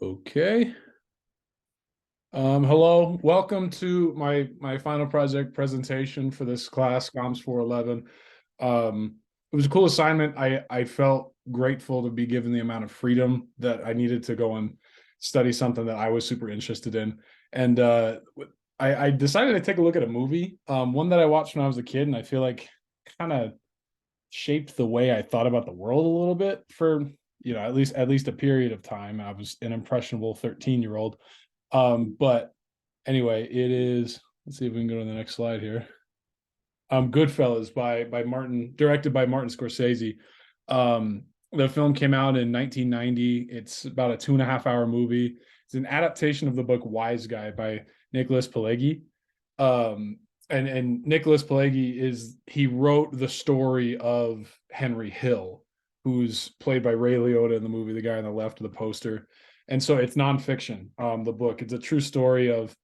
Okay. Hello. Welcome to my final project presentation for this class, COMMS 411. It was a cool assignment. I felt grateful to be given the amount of freedom that I needed to go and study something that I was super interested in. And I decided to take a look at a movie, one that I watched when I was a kid, and I feel like kind of shaped the way I thought about the world a little bit for, at least a period of time. I was an impressionable 13-year-old. But anyway, it is. Let's see if we can go to the next slide here. Goodfellas by Martin, directed by Martin Scorsese. The film came out in 1990. It's about a 2.5 hour movie. It's an adaptation of the book Wise Guy by Nicholas Pileggi. Um, and Nicholas Pileggi he wrote the story of Henry Hill, who's played by Ray Liotta in the movie, the guy on the left of the poster. And so it's nonfiction. The book, it's a true story of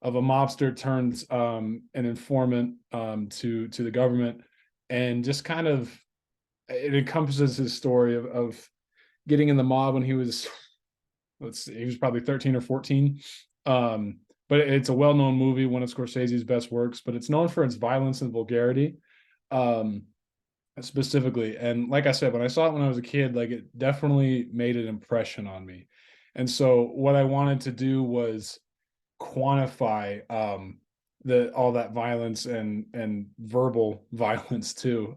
a mobster turns an informant to the government, and just kind of it encompasses his story of getting in the mob when he was, let's see, he was probably 13 or 14. But it's a well-known movie, one of Scorsese's best works, but it's known for its violence and vulgarity, um, specifically. And like I said, when I saw it when I was a kid, like it definitely made an impression on me. And so what I wanted to do was quantify the all that violence and verbal violence too,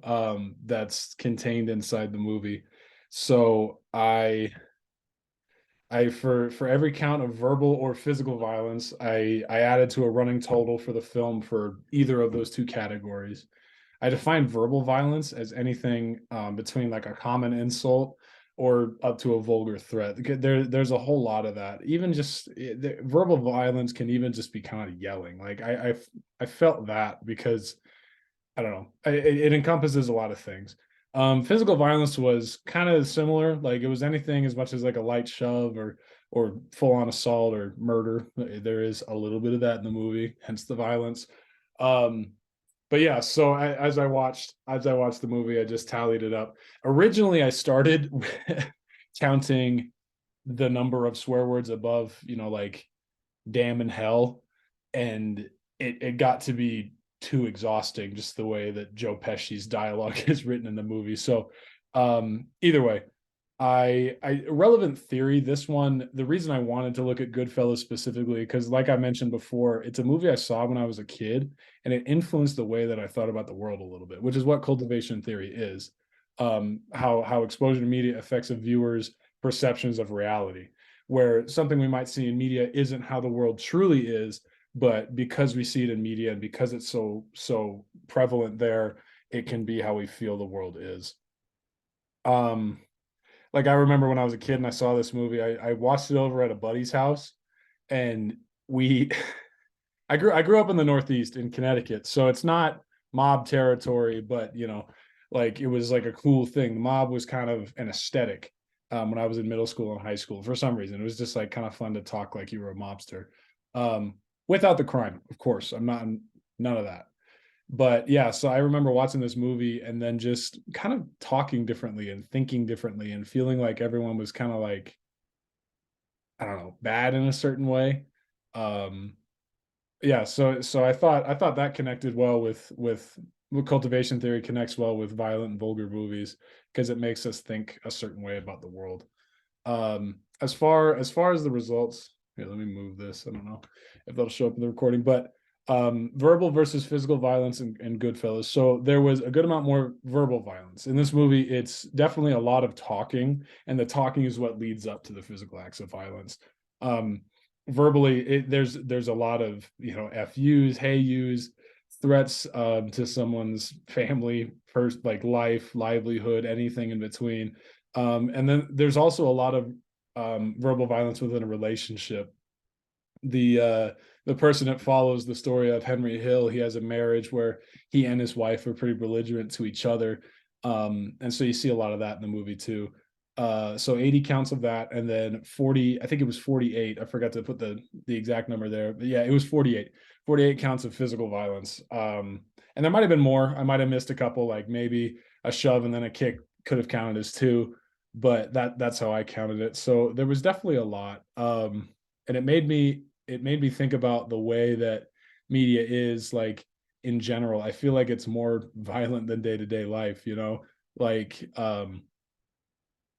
that's contained inside the movie. So I for every count of verbal or physical violence, I added to a running total for the film for either of those two categories. I define verbal violence as anything between like a common insult or up to a vulgar threat. There's a whole lot of that. Even just verbal violence can even just be kind of yelling. Like I felt that because I don't know. It encompasses a lot of things. Physical violence was kind of similar. Like it was anything as much as like a light shove or full on assault or murder. There is a little bit of that in the movie, hence the violence. Um, but yeah, so as I watched the movie, I just tallied it up. Originally, I started counting the number of swear words above, like damn and hell, and it got to be too exhausting, just the way that Joe Pesci's dialogue is written in the movie. So either way, I relevant theory, this one, the reason I wanted to look at Goodfellas specifically, because like I mentioned before, it's a movie I saw when I was a kid, and it influenced the way that I thought about the world a little bit, which is what cultivation theory is. How exposure to media affects a viewer's perceptions of reality, where something we might see in media isn't how the world truly is, but because we see it in media and because it's so prevalent there, it can be how we feel the world is. Um, like I remember when I was a kid and I saw this movie, I watched it over at a buddy's house, and we I grew up in the Northeast in Connecticut, so it's not mob territory, but like it was like a cool thing. The mob was kind of an aesthetic when I was in middle school and high school. For some reason, it was just like kind of fun to talk like you were a mobster, um, without the crime, of course. I'm not none of that. But yeah, so I remember watching this movie and then just kind of talking differently and thinking differently and feeling like everyone was kind of like, I don't know, bad in a certain way. Um, yeah, so I thought that connected well with cultivation theory, connects well with violent and vulgar movies because it makes us think a certain way about the world. As far as the results, here, let me move this. I don't know if that'll show up in the recording, but verbal versus physical violence and Goodfellas. So there was a good amount more verbal violence in this movie. It's definitely a lot of talking, and the talking is what leads up to the physical acts of violence. Um, Verbally, there's a lot of FUs, hey yous, threats to someone's family, first like life, livelihood, anything in between. And then there's also a lot of verbal violence within a relationship. The person that follows the story of Henry Hill, he has a marriage where he and his wife are pretty belligerent to each other. And so you see a lot of that in the movie too. So 80 counts of that, and then 40, I think it was 48. I forgot to put the exact number there, but yeah, it was 48. 48 counts of physical violence. And there might have been more. I might have missed a couple, like maybe a shove and then a kick could have counted as two. but that's how I counted it. So there was definitely a lot. And it made me think about the way that media is like in general. I feel like it's more violent than day-to-day life, like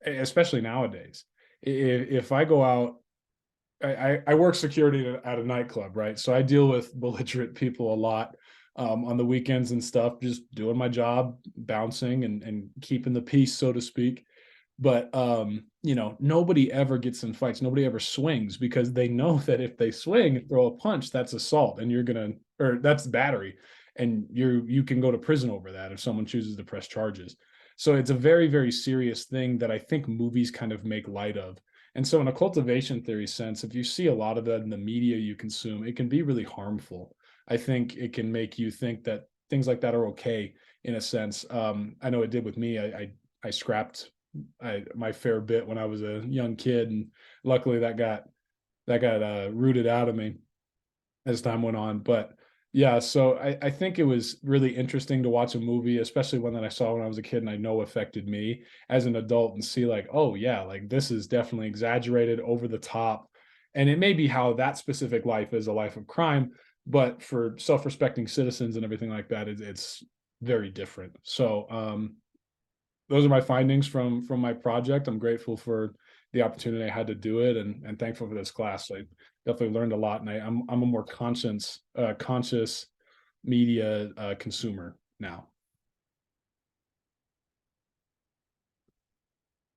especially nowadays. If I go out, I work security at a nightclub, right? So I deal with belligerent people a lot on the weekends and stuff, just doing my job, bouncing and keeping the peace, so to speak. But nobody ever gets in fights. Nobody ever swings because they know that if they swing and throw a punch, that's assault, and or that's battery, and you can go to prison over that if someone chooses to press charges. So it's a very, very serious thing that I think movies kind of make light of. And so, in a cultivation theory sense, if you see a lot of that in the media you consume, it can be really harmful. I think it can make you think that things like that are okay in a sense. I know it did with me. I scrapped my fair bit when I was a young kid, and luckily that got rooted out of me as time went on. But yeah, so I think it was really interesting to watch a movie, especially one that I saw when I was a kid and I know affected me as an adult, and see like, oh yeah, like this is definitely exaggerated, over the top. And it may be how that specific life is a life of crime, but for self-respecting citizens and everything like that, it's very different. So those are my findings from my project. I'm grateful for the opportunity I had to do it, and thankful for this class. I definitely learned a lot, and I'm a more conscious media consumer now.